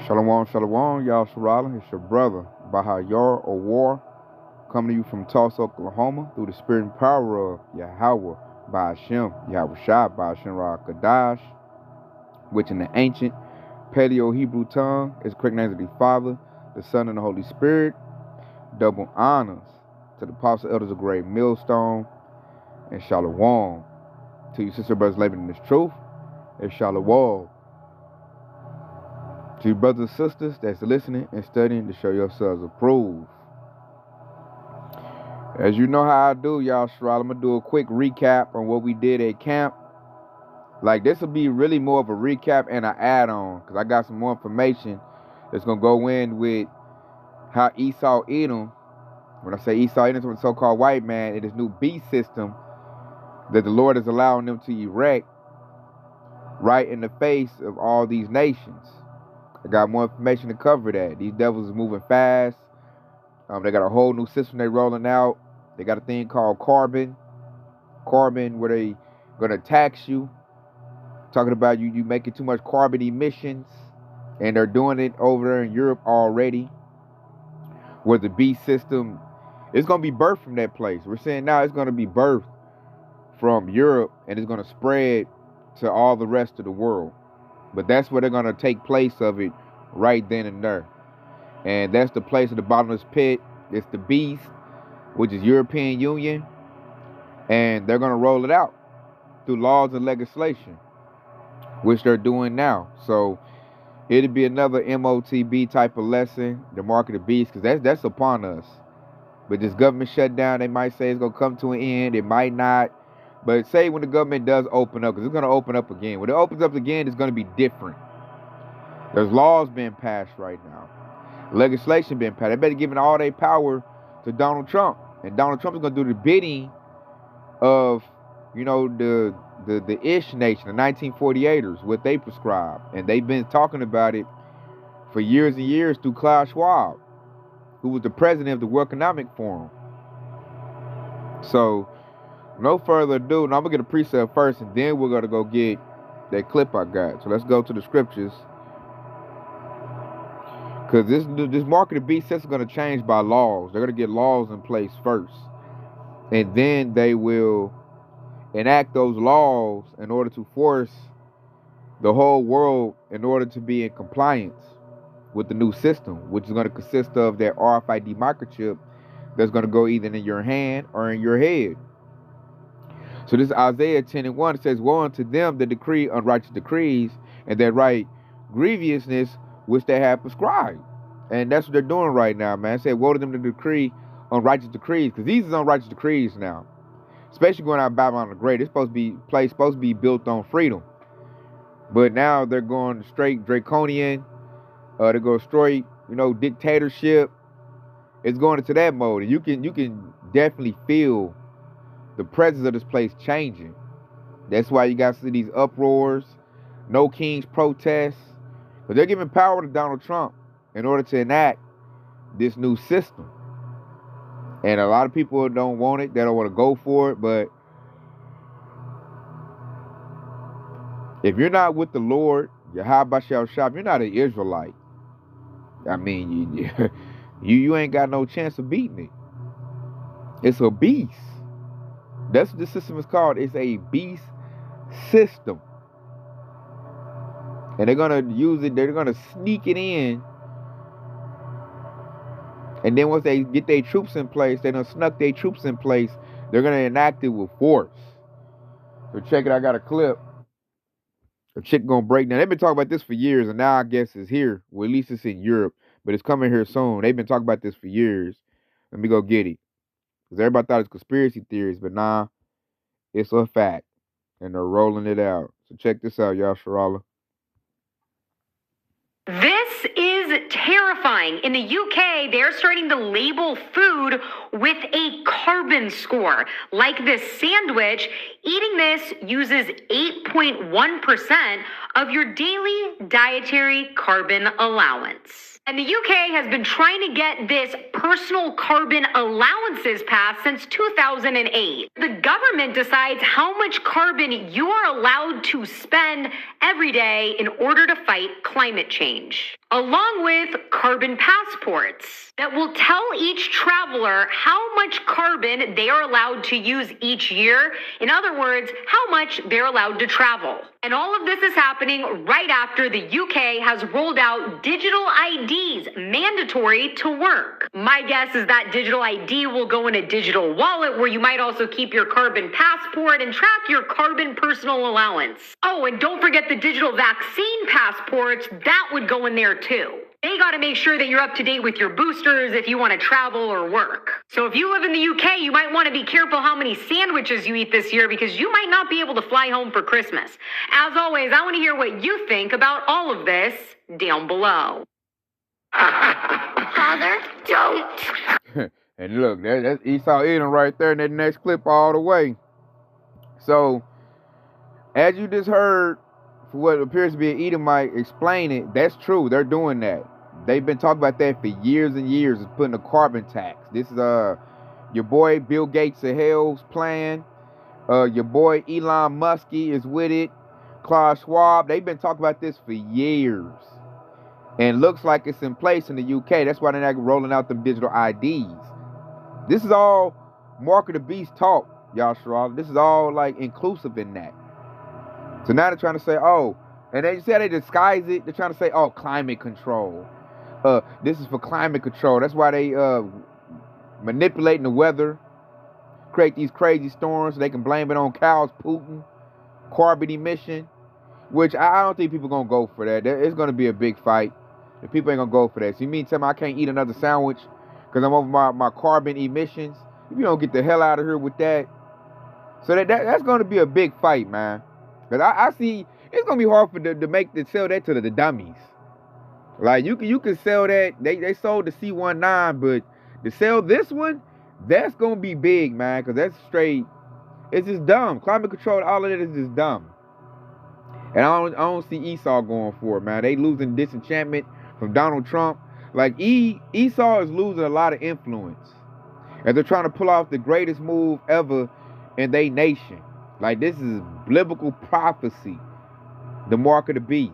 Shalom, shalom, y'all Sharala. It's your brother, Bahayar or War, coming to you from Tulsa, Oklahoma, through the spirit and power of Yahweh, by Hashem, Yahweh Shai, by Hashem Ra Kadash, which in the ancient Paleo Hebrew tongue is the correct names of the Father, the Son, and the Holy Spirit. Double honors to the apostle elders of Great Millstone, and shalom to you sister brothers living in this truth, and shalom to you brothers and sisters that's listening and studying to show yourselves approved. As you know how I do, y'all, Sherrod, I'm going to do a quick recap on what we did at camp. Like, this will be really more of a recap and an add-on, because I got some more information that's going to go in with how Esau Edom, when I say Esau Edom, the so-called white man, in his new beast system that the Lord is allowing them to erect right in the face of all these nations. I got more information to cover that. These devils is moving fast. They got a whole new system they rolling out. They got a thing called carbon where they gonna tax you. Talking about you making too much carbon emissions, and they're doing it over there in Europe already, where the beast system is gonna be birthed from that place. We're saying now it's gonna be birthed from Europe, and it's gonna spread to all the rest of the world. But that's where they're gonna take place of it right then and there. And that's the place of the bottomless pit. It's the beast, which is European Union. And they're going to roll it out through laws and legislation, which they're doing now. So it'll be another MOTB type of lesson, the mark of the beast, because that's upon us. But this government shutdown, they might say it's going to come to an end. It might not. But say when the government does open up, because it's going to open up again. When it opens up again, it's going to be different. There's laws being passed right now. Legislation being passed. They better giving all their power to Donald Trump. And Donald Trump is going to do the bidding of, the Ish Nation, the 1948ers, what they prescribe. And they've been talking about it for years and years through Klaus Schwab, who was the president of the World Economic Forum. So, no further ado. Now I'm going to get a precept first, and then we're going to go get that clip I got. So let's go to the scriptures. Because this mark of the beast is going to change by laws. They're going to get laws in place first. And then they will enact those laws in order to force the whole world in order to be in compliance with the new system, which is going to consist of that RFID microchip that's going to go either in your hand or in your head. So this is Isaiah 10:1. It says, "Woe unto them that decree unrighteous decrees, and that write grievousness which they have prescribed." And that's what they're doing right now, man. It said, woe to them to decree unrighteous decrees, because these is unrighteous decrees now. Especially going out of Babylon the Great. It's supposed to be built on freedom. But now they're going straight draconian. They go straight, dictatorship. It's going into that mode. And you can definitely feel the presence of this place changing. That's why you got to see these uproars, no kings protests. But they're giving power to Donald Trump in order to enact this new system. And a lot of people don't want it. They don't want to go for it. But if you're not with the Lord, Yahweh Shai, you're not an Israelite. I mean, you ain't got no chance of beating it. It's a beast. That's what the system is called. It's a beast system. And they're going to use it. They're going to sneak it in. And then once they get their troops in place, they done snuck their troops in place, they're going to enact it with force. So check it, I got a clip. A chick going to break down. They've been talking about this for years, and now I guess it's here. Well, at least it's in Europe, but it's coming here soon. They've been talking about this for years. Let me go get it. Because everybody thought it's conspiracy theories, but nah, it's a fact. And they're rolling it out. So check this out, y'all, Sharala. This is terrifying. In the UK, they're starting to label food with a carbon score. Like this sandwich, eating this uses 8.1% of your daily dietary carbon allowance. And the UK has been trying to get this personal carbon allowances passed since 2008. The government decides how much carbon you are allowed to spend every day in order to fight climate change. along with carbon passports that will tell each traveler how much carbon they are allowed to use each year. In other words, how much they're allowed to travel. And all of this is happening right after the UK has rolled out digital IDs mandatory to work. My guess is that digital ID will go in a digital wallet where you might also keep your carbon passport and track your carbon personal allowance. Oh, and don't forget the digital vaccine passports, that would go in there too. They got to make sure that you're up to date with your boosters if you want to travel or work. So if you live in the UK, you might want to be careful how many sandwiches you eat this year because you might not be able to fly home for Christmas. As always, I want to hear what you think about all of this down below. Father, don't. And look, that's Esau Edom right there in that next clip all the way. So, as you just heard, for what appears to be an Edomite explain it, that's true. They're doing that. They've been talking about that for years and years, is putting a carbon tax. This is your boy Bill Gates of hell's plan. Your boy Elon Musk is with it. Klaus Schwab, they've been talking about this for years. And looks like it's in place in the UK. That's why they're not rolling out them digital IDs. This is all mark of the beast talk, Yashara. This is all like inclusive in that. So now they're trying to say, oh, and they say they disguise it. They're trying to say, oh, climate control. This is for climate control. That's why they manipulating the weather, create these crazy storms so they can blame it on cows Putin, carbon emission, which I don't think people are going to go for that. It's going to be a big fight. The people ain't going to go for that. So you mean tell me I can't eat another sandwich because I'm over my carbon emissions? If you don't get the hell out of here with that. So that's going to be a big fight, man. Because I see it's going to be hard for to sell that to the dummies. Like, you can sell that. They sold the C-19, but to sell this one, that's going to be big, man. Because that's straight, it's just dumb. Climate control, all of it is just dumb. And I don't see Esau going for it, man. They losing disenchantment from Donald Trump. Like, Esau is losing a lot of influence. And they're trying to pull off the greatest move ever in their nation. Like, this is biblical prophecy. The mark of the beast.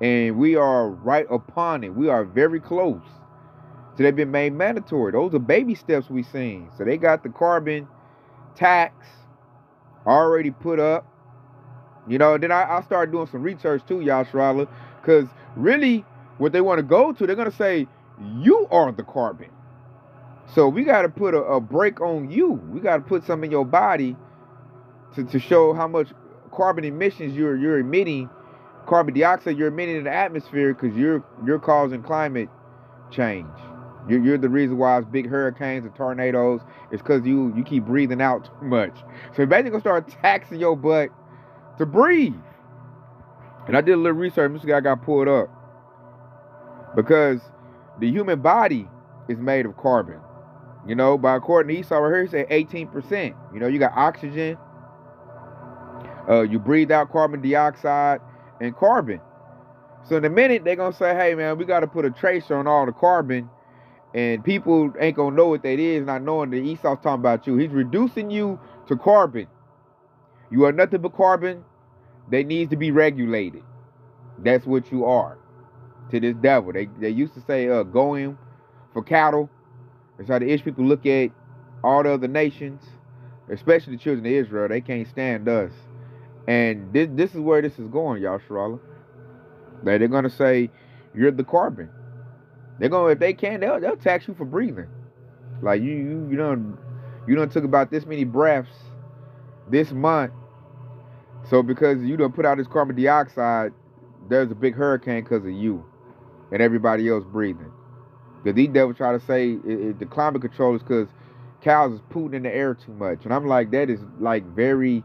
And we are right upon it. We are very close. So they've been made mandatory. Those are baby steps we've seen. So they got the carbon tax already put up. You know, then I started doing some research too, Yashara, because really what they want to go to, they're going to say, you are the carbon. So we got to put a break on you. We got to put something in your body to show how much carbon emissions you're emitting, carbon dioxide you're emitting in the atmosphere, because you're causing climate change. You're the reason why it's big hurricanes and tornadoes. It's because you keep breathing out too much. So you're basically going to start taxing your butt to breathe. And I did a little research. This guy got pulled up. Because the human body is made of carbon. You know, by according to Esau right here, he said 18%. You know, you got oxygen. You breathe out carbon dioxide and carbon. So in a minute, they're going to say, hey, man, we got to put a tracer on all the carbon. And people ain't going to know what that is, not knowing that Esau's talking about you. He's reducing you to carbon. You are nothing but carbon that needs to be regulated. That's what you are to this devil. They used to say going for cattle. That's how the Ish people look at all the other nations, especially the children of Israel. They can't stand us. And this is where this is going, y'all, Sharala. They're going to say, you're the carbon. They're going to, if they can, they'll tax you for breathing. Like, you done took about this many breaths this month. So because you done put out this carbon dioxide, there's a big hurricane because of you and everybody else breathing. Because these devils try to say the climate control is because cows is pooting in the air too much. And I'm like, that is like very,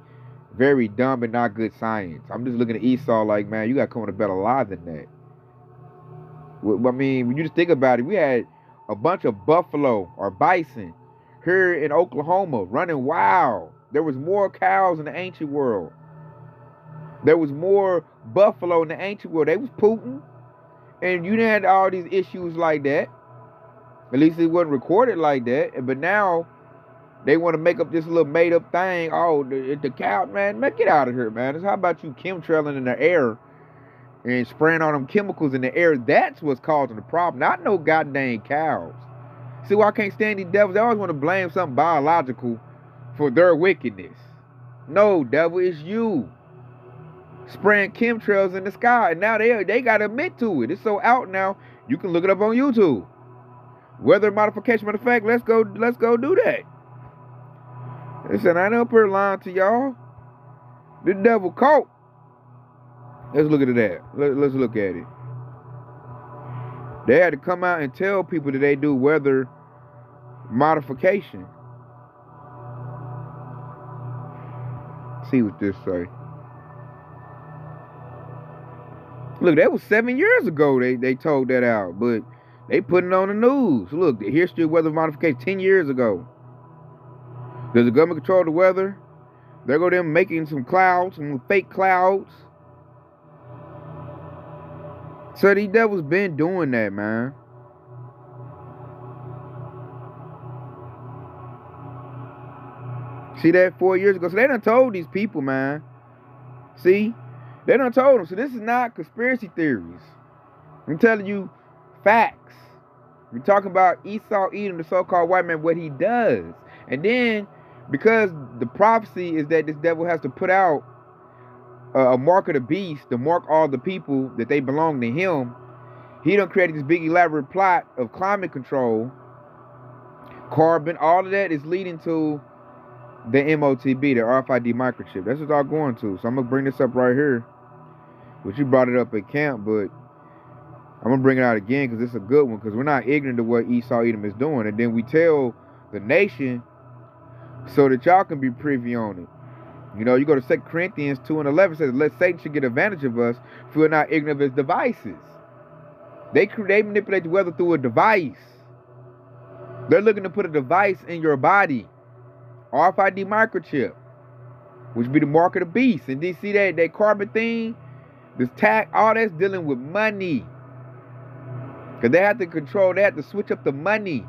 very dumb and not good science. I'm just looking at Esau like, man, you got to come with a better lie than that. I mean, when you just think about it, we had a bunch of buffalo or bison here in Oklahoma running wild. There was more cows in the ancient world. There was more buffalo in the ancient world. They was Putin. And you didn't have all these issues like that. At least it wasn't recorded like that. But now they want to make up this little made up thing. Oh, the cow, man, get out of here, man. How about you chemtrailing in the air and spraying all them chemicals in the air. That's what's causing the problem. Not no goddamn cows. See why I can't stand these devils? They always want to blame something biological for their wickedness. No, devil, it's you. Spraying chemtrails in the sky. And now they got to admit to it. It's so out now. You can look it up on YouTube. Weather modification. Matter of fact, let's go do that. Listen, I ain't up here lying to y'all. The devil caught. Let's look at that. Let's look at it. They had to come out and tell people that they do weather modification. See what this say. Look, that was 7 years ago they told that out, but they put it on the news. Look, the history of weather modification 10 years ago. Does the government control the weather? There go them making some clouds, some fake clouds. So these devils been doing that, man. See that 4 years ago? So they done told these people, man. See? They done told them. So this is not conspiracy theories. I'm telling you facts. We're talking about Esau Edom, the so-called white man, what he does. And then, because the prophecy is that this devil has to put out a mark of the beast to mark all the people that they belong to him, he done created this big elaborate plot of climate control, carbon, all of that is leading to the MOTB, the RFID microchip. That's what I'm going to. So I'm going to bring this up right here. Which you brought it up at camp, but I'm going to bring it out again because it's a good one, because we're not ignorant of what Esau Edom is doing. And then we tell the nation so that y'all can be privy on it. You know, you go to 2 Corinthians 2:11 says, "Let Satan should get advantage of us, for we're not ignorant of his devices." They manipulate the weather through a device. They're looking to put a device in your body. RFID microchip, which be the mark of the beast. And then see that carbon thing? This tax, all that's dealing with money. Because they have to control, they have to switch up the money.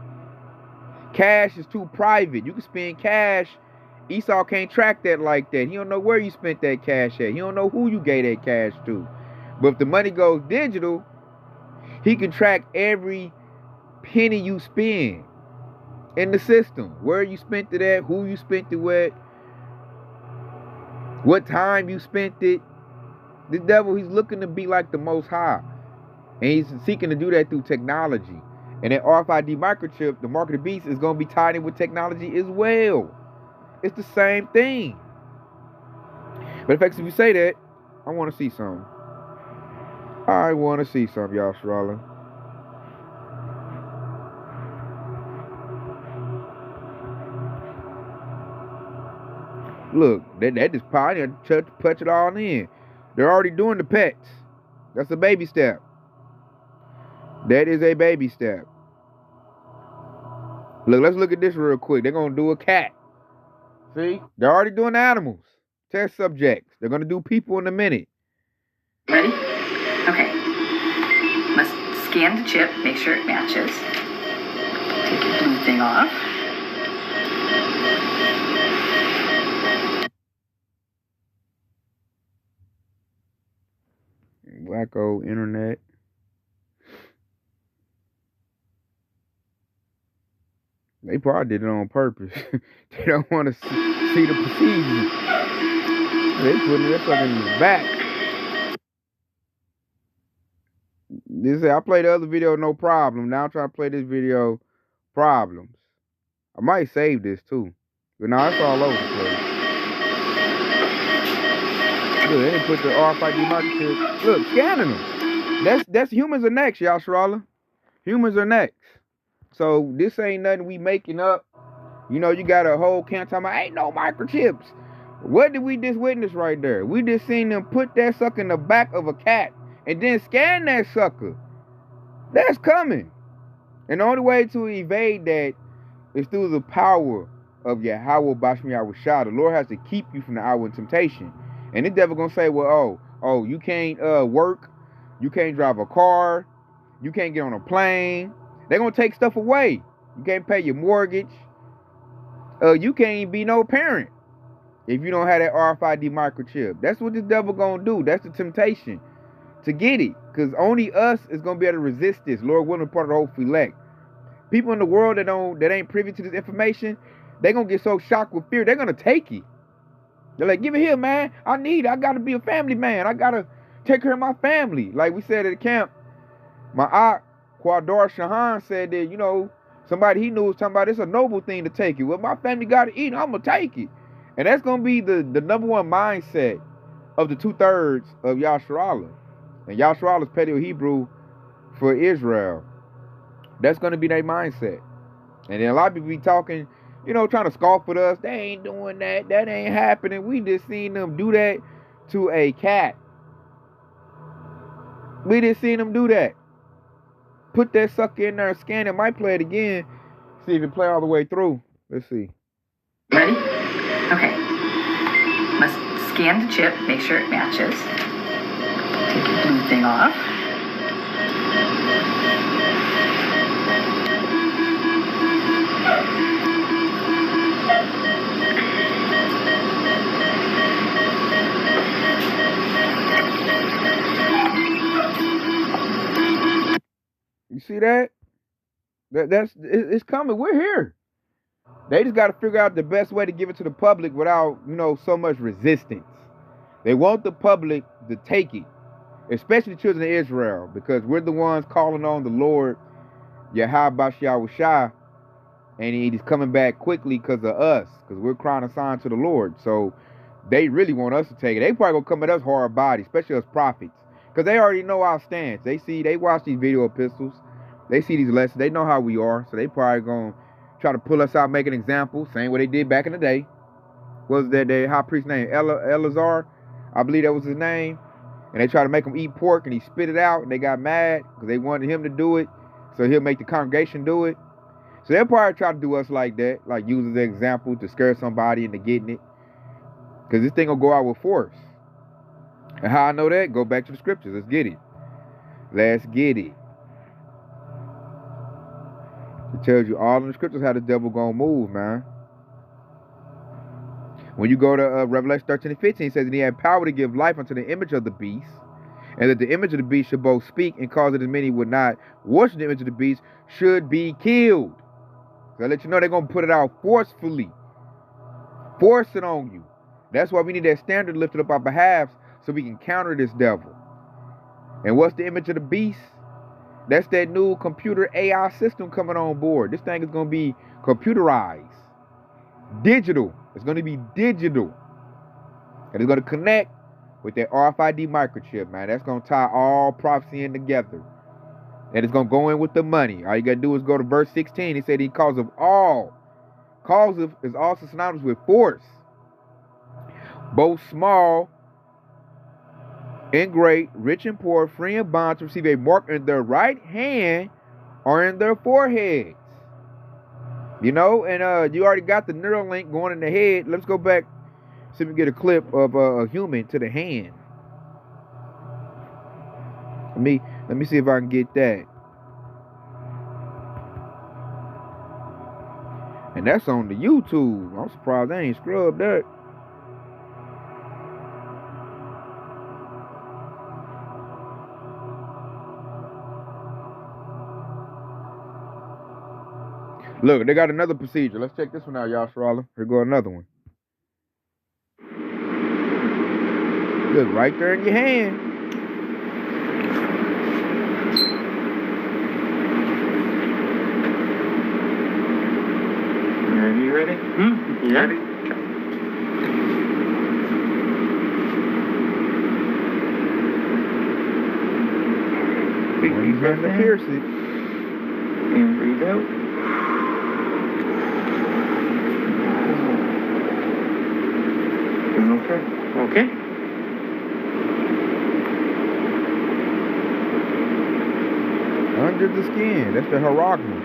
Cash is too private. You can spend cash. Esau can't track that like that. He don't know where you spent that cash at. He don't know who you gave that cash to. But if the money goes digital, he can track every penny you spend in the system. Where you spent it at, who you spent it with, what time you spent it. The devil, he's looking to be like the Most High. And he's seeking to do that through technology. And that RFID microchip, the mark of the beast, is going to be tied in with technology as well. It's the same thing. But in fact, if you say that, I want to see some. I want to see some, y'all, Shrala. Look, that just probably touch it all in. They're already doing the pets. That's a baby step. That is a baby step. Look, let's look at this real quick. They're going to do a cat. See? They're already doing animals. Test subjects. They're going to do people in a minute. Ready? Okay. Must scan the chip, make sure it matches. Take your blue thing off. Wacko internet. They probably did it on purpose. They don't want to see the procedure. They putting that fucking in the back. I played the other video, no problem. Now I'm trying to play this video, problems. I might save this too. But now it's all over the place. Look, they didn't put the RFID microchip. Look, scanning them. That's humans are next, y'all, Shrala. Humans are next. So this ain't nothing we making up. You know, you got a whole camp talking about ain't no microchips. What did we just witness right there? We just seen them put that sucker in the back of a cat and then scan that sucker. That's coming. And the only way to evade that is through the power of Yahweh Bashmi Yahushua. The Lord has to keep you from the hour of temptation. And the devil gonna say, well, oh, you can't work, you can't drive a car, you can't get on a plane. They're gonna take stuff away. You can't pay your mortgage. You can't even be no parent if you don't have that RFID microchip. That's what the devil gonna do. That's the temptation. to get it. Because only us is going to be able to resist this. Lord willing, part of the whole elect. People in the world that ain't privy to this information, they going to get so shocked with fear, they're going to take it. They're like, give it here, man. I need it. I got to be a family man. I got to take care of my family. Like we said at the camp, my aunt, Quadar Shahan, said that, you know, somebody he knew was talking about it's a noble thing to take it. Well, my family got to eat, I'm going to take it. And that's going to be the number one mindset of the 2/3 of Yasharallah. And Yasharallah is Paleo-Hebrew for Israel. That's going to be their mindset. And then a lot of people be talking, you know, trying to scoff at us. They ain't doing that. That ain't happening. We just seen them do that to a cat. We just seen them do that. Put that sucker in there, scan it. Might play it again. See if it play all the way through. Let's see. Ready? Okay. Must scan the chip, make sure it matches. Take the blue thing off. You see that? It's coming. We're here. They just got to figure out the best way to give it to the public without, you know, so much resistance. They want the public to take it, especially the children of Israel, because we're the ones calling on the Lord, Yahweh, and he's coming back quickly because of us, because we're crying a sign to the Lord. So they really want us to take it. They probably gonna come at us hard body, especially us prophets, because they already know our stance. They watch these video epistles, they see these lessons, they know how we are, so they probably gonna try to pull us out, make an example, same way they did back in the day. What was that their high priest's name? Eleazar, I believe that was his name. And they tried to make him eat pork, and he spit it out, and they got mad because they wanted him to do it, so he'll make the congregation do it. So they'll probably try to do us like that, like use as an example to scare somebody into getting it, because this thing will go out with force. And how I know that? Go back to the scriptures. Let's get it. Let's get it. It tells you all in the scriptures how the devil gonna move, man. When you go to Revelation 13 and 15, it says that he had power to give life unto the image of the beast, and that the image of the beast should both speak and cause that as many would not worship the image of the beast should be killed. So I let you know they're going to put it out forcefully. Force it on you. That's why we need that standard lifted up our behalf so we can counter this devil. And what's the image of the beast? That's that new computer AI system coming on board. This thing is going to be computerized. Digital. It's going to be digital. And it's going to connect with that RFID microchip, man. That's going to tie all prophecy in together. And it's going to go in with the money. All you got to do is go to verse 16. He said, cause of all. Cause of is also synonymous with force. Both small and great, rich and poor, free and bond, to receive a mark in their right hand or in their foreheads. You know, and you already got the neural link going in the head. Let's go back, see if we get a clip of a human to the hand. Let me see if I can get that. And that's on the YouTube. I'm surprised they ain't scrubbed that. Look, they got another procedure. Let's check this one out, y'all, Sharala. Here go another one. Look, right there in your hand. You ready? You ready? He's going to pierce it. And breathe out. Okay. Under the skin. That's the haragma.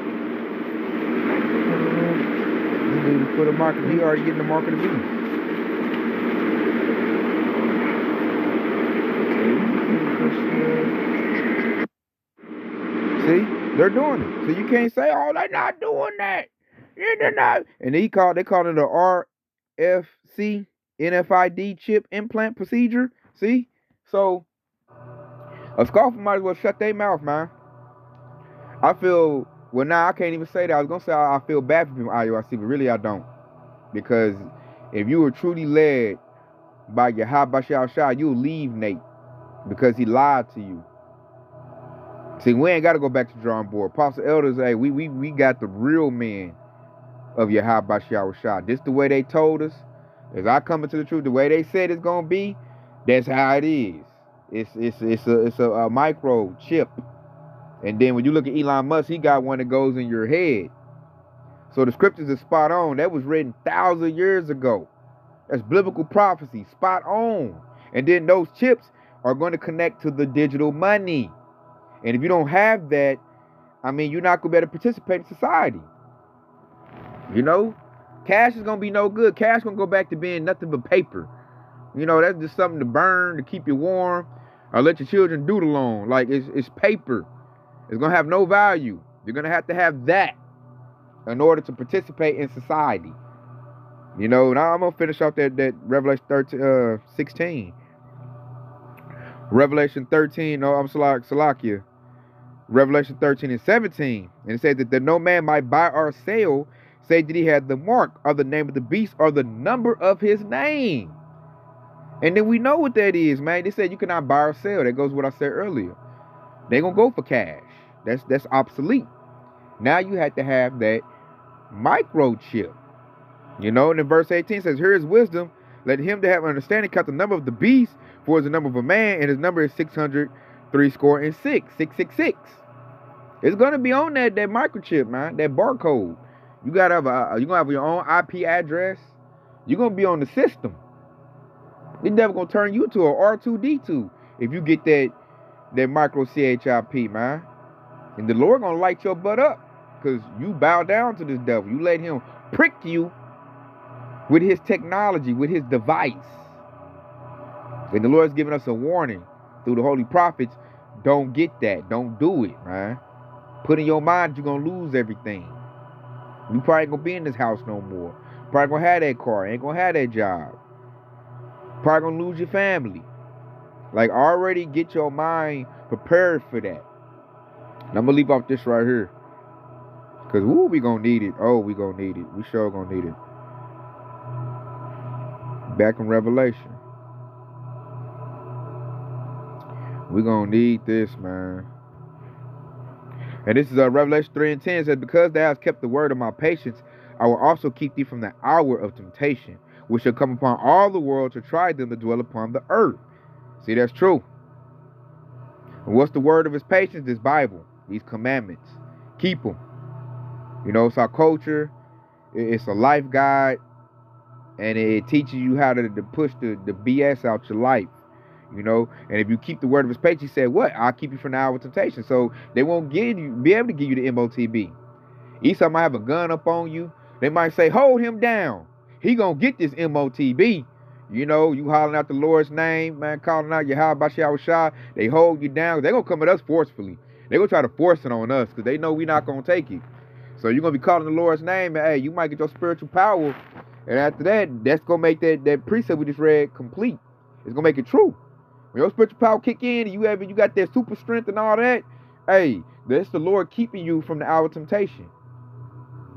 This dude just put a mark. He already getting the mark of the beast. See? They're doing it. So you can't say, oh, they're not doing that. They're not. And they call it a RFC NFID chip implant procedure. See? So A scoffer might as well shut their mouth, man. I feel, well, now I can't even say that. I was going to say I feel bad for people in IUIC, but really I don't. Because if you were truly led by Yahweh Shah, you'll leave Nate because he lied to you. See, we ain't got to go back to the drawing board. Apostle Elders, hey, we got the real men of Yahweh Shah. This the way they told us. As I come into the truth, the way they said it's going to be, that's how it is. It's a micro chip. And then when you look at Elon Musk, he got one that goes in your head. So the scriptures are spot on. That was written thousands of years ago. That's biblical prophecy, spot on. And then those chips are going to connect to the digital money. And if you don't have that, I mean, you're not going to be able to participate in society. You know? Cash is going to be no good. Cash is going to go back to being nothing but paper. You know, that's just something to burn, to keep you warm, or let your children doodle on. Like, it's paper. It's going to have no value. You're going to have that in order to participate in society. You know, now I'm going to finish off that Revelation 16. Revelation 13, no, I'm Salakia. Revelation 13 and 17. And it says that no man might buy or sell, say that he had the mark or the name of the beast or the number of his name. And then we know what that is, man. They said you cannot buy or sell. That goes with what I said earlier. They're going to go for cash. That's obsolete. Now you have to have that microchip. You know, and in verse 18 says, here is wisdom. Let him that have understanding count the number of the beast, for it's the number of a man, and his number is 666. It's gonna be on that microchip, man, that barcode. You gotta have you gonna have your own IP address. You're gonna be on the system. It's never gonna turn you to a R2D2 if you get that micro CHIP, man. And the Lord gonna light your butt up because you bow down to this devil. You let him prick you with his technology, with his device. And the Lord's giving us a warning through the holy prophets. Don't get that. Don't do it, man. Put in your mind you're going to lose everything. You probably ain't going to be in this house no more. Probably going to have that car. Ain't going to have that job. Probably going to lose your family. Like, already get your mind prepared for that. And I'm going to leave off this right here. Because, we going to need it. Oh, we going to need it. We sure going to need it. Back in Revelation. We're going to need this, man. And this is Revelation 3 and 10. It says, because thou hast kept the word of my patience, I will also keep thee from the hour of temptation, which shall come upon all the world to try them that dwell upon the earth. See, that's true. And what's the word of his patience? This Bible. These commandments. Keep them. You know, it's our culture. It's a life guide. And it teaches you how to push the BS out your life. You know, and if you keep the word of his patience, he said, what? I'll keep you from the hour of temptation. So they won't be able to give you the MOTB. Esau might have a gun up on you. They might say, hold him down. He gonna get this MOTB. You know, you hollering out the Lord's name, man, calling out Yahweh Shah. They hold you down. They're gonna come at us forcefully. They're gonna try to force it on us because they know we're not gonna take it. So you're gonna be calling the Lord's name, and hey, you might get your spiritual power. And after that, that's gonna make that precept we just read complete. It's gonna make it true. When your spiritual power kick in and you got that super strength and all that, hey, that's the Lord keeping you from the hour of temptation.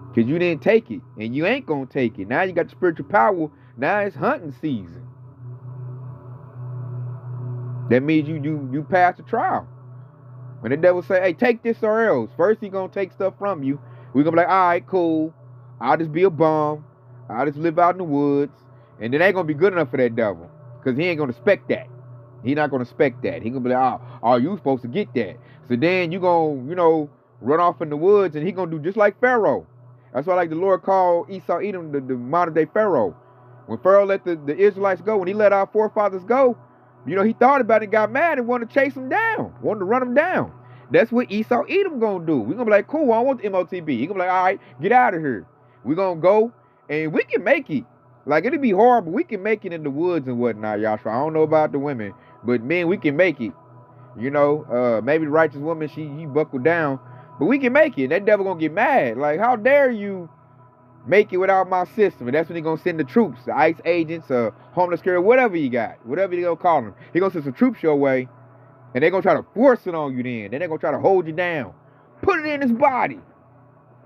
Because you didn't take it. And you ain't going to take it. Now you got the spiritual power. Now it's hunting season. That means you pass the trial. When the devil say, hey, take this or else. First he going to take stuff from you. We're going to be like, all right, cool. I'll just be a bum. I'll just live out in the woods. And it ain't going to be good enough for that devil. Because he ain't going to expect that. He not going to expect that. He going to be like, oh, you supposed to get that. So then you going to, run off in the woods and he going to do just like Pharaoh. That's why like the Lord called Esau Edom the modern day Pharaoh. When Pharaoh let the Israelites go, when he let our forefathers go, he thought about it and got mad and wanted to chase them down. Wanted to run them down. That's what Esau Edom going to do. We're going to be like, cool, I don't want the MOTB. He going to be like, all right, get out of here. We're going to go and we can make it. Like, it'll be hard, but we can make it in the woods and whatnot, y'all. So I don't know about the women. But men, we can make it. Maybe the righteous woman, she buckled down. But we can make it. That devil gonna get mad. Like, how dare you make it without my system? And that's when he gonna send the troops, the ICE agents, homeless carrier, whatever you got. Whatever he gonna call them. He gonna send some troops your way. And they're going to try to force it on you then. Then they're going to try to hold you down. Put it in his body.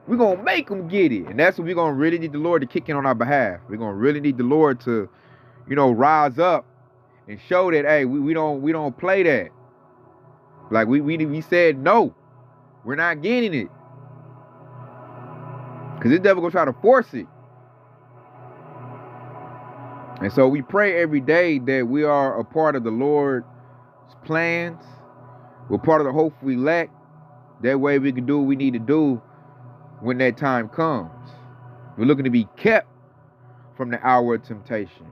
We're going to make him get it. And that's what we're going to really need the Lord to kick in on our behalf. We're going to really need the Lord to, rise up and show that, hey, we don't play that. Like we said no. We're not getting it. Because this devil going to try to force it. And so we pray every day that we are a part of the Lord's plans. We're part of the hopeful elect. That way we can do what we need to do when that time comes. We're looking to be kept from the hour of temptation.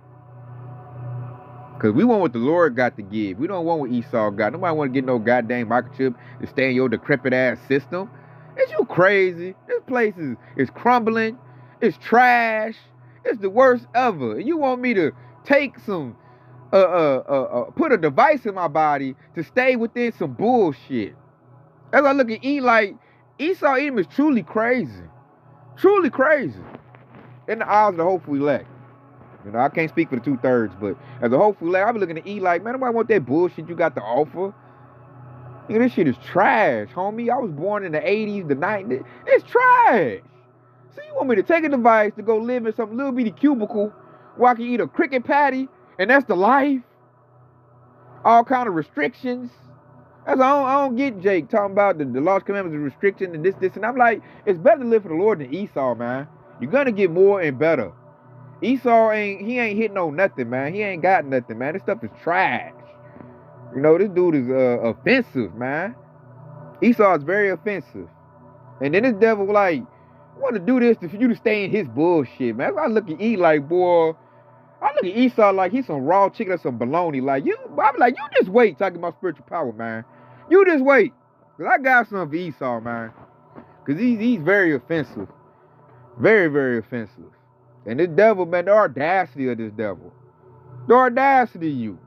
Because we want what the Lord got to give. We don't want what Esau got. Nobody want to get no goddamn microchip to stay in your decrepit ass system. Is you crazy? This place is crumbling. It's trash. It's the worst ever. And you want me to take some, put a device in my body to stay within some bullshit. As I look at E, like, Esau Edom is truly crazy. Truly crazy. In the eyes of the hopeful elect. I can't speak for the 2/3, but as a hopeful elect, I be looking at E like, man, nobody want that bullshit you got to offer. This shit is trash, homie. I was born in the 80s, the 90s. It's trash. So you want me to take a device to go live in some little bitty cubicle where I can eat a cricket patty, and that's the life? All kind of restrictions. I don't get Jake talking about the lost commandments of restriction and this, and I'm like, it's better to live for the Lord than Esau, man. You're gonna get more and better. Esau ain't hitting on nothing, man. He ain't got nothing, man. This stuff is trash. This dude is offensive, man. Esau is very offensive. And then this devil like, want to do this for you to stay in his bullshit, man. I look at E like, boy, I look at Esau like he's some raw chicken or some baloney. Like, I'm like, you just wait talking about spiritual power, man. You just wait. Because I got something for Esau, man. Because he's very offensive. Very, very offensive. And this devil, man, the audacity of this devil. The audacity of you.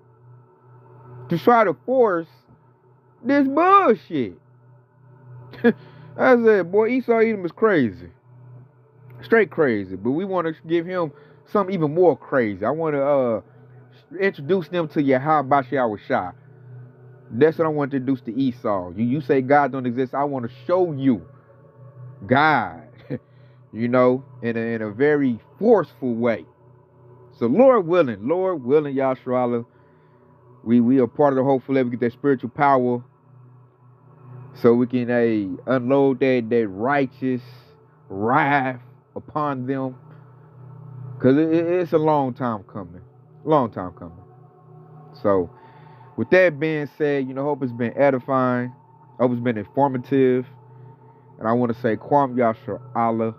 To try to force this bullshit. I said, boy, Esau Edom is crazy. Straight crazy. But we want to give him something even more crazy. I want to introduce them to Yahweh Shah. That's what I want to introduce to Esau. You say God don't exist. I want to show you God. In a very forceful way. So Lord willing, Yahshua, we are part of the hopeful we get that spiritual power so we can unload that righteous wrath upon them. Because it's a long time coming. So with that being said, hope it's been edifying. Hope it's been informative. And I want to say, Kwam Yahshua,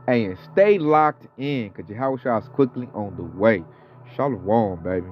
and stay locked in, because Yahweh Shah is quickly on the way. Shalom, baby.